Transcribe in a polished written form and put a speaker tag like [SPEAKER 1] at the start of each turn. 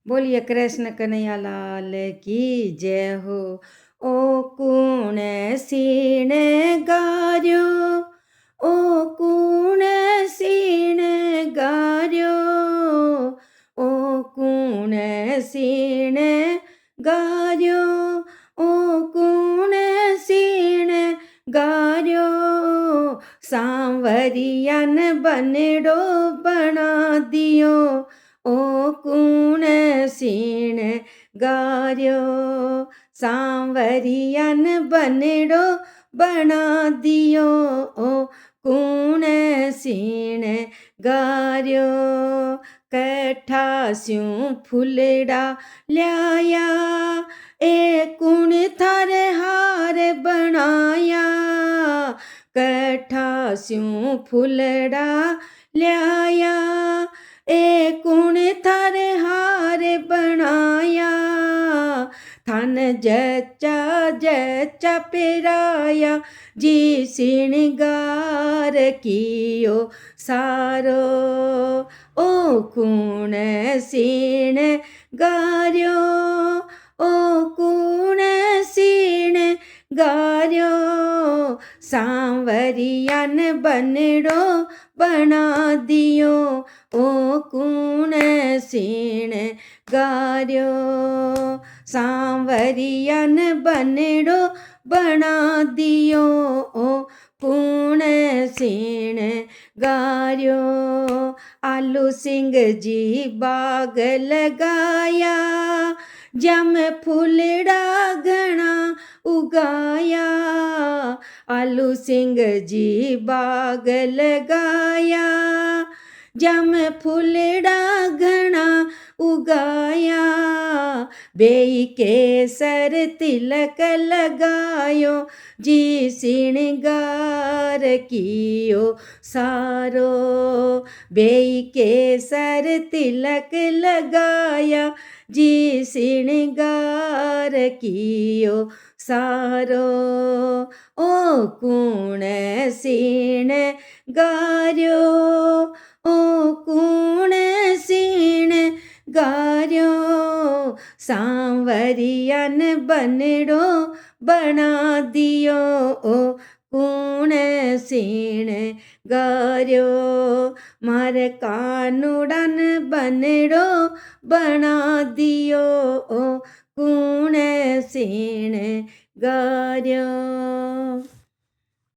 [SPEAKER 1] बोलिए कृष्ण कन्हैया लाल की जय हो। ओ कूण सीण गार्यो, ओ कूण सीण गार्यो, ओ कूण सीण गार्यो, ओ कूण सीण गार्यो। सांवरियन बनड़ो बना दियो, ओ कूण सीण गार्यो। सांवरियन बनड़ो बना दियो, ओ कूण सीण गार्यो। कट्ठा स्यूं फुलड़ा ल्याया, ए कुण थारे हार बनाया। कट्ठा स्यूं फुलड़ा ल्याया, ए कुण थारे हार बनाया। थन जचा पेराया, जी श्रृंगार कियो सारो। ओ कूण सीण गार्यो, ओ कूण सीण गार्यो। सांवरियन बनड़ो बना दियो, ओ कूण सीण गार्यो। सांवरियन बनड़ो बना दियो, ओ कूण सीण गार्यो। आलू सिंह जी बाग लगाया, जम फुलड़ा घना उगाया। आलू सिंह जी बाग लगाया, जम फुलड़ा घना उगाया। बेई केसर तिलक लगायो, जी श्रृंगार कियो सारो। बेई केसर तिलक लगाया, जी श्रृंगार कियो सारो। ओ कूण सीण गार्यो, ओ कूण सीण गार्यो। सांवरियन बनड़ो बना दियो, ओ कूण सीण गार्यो। मार कानुड़न बनड़ो बना दियो, ओ कूण सीण गार्यो।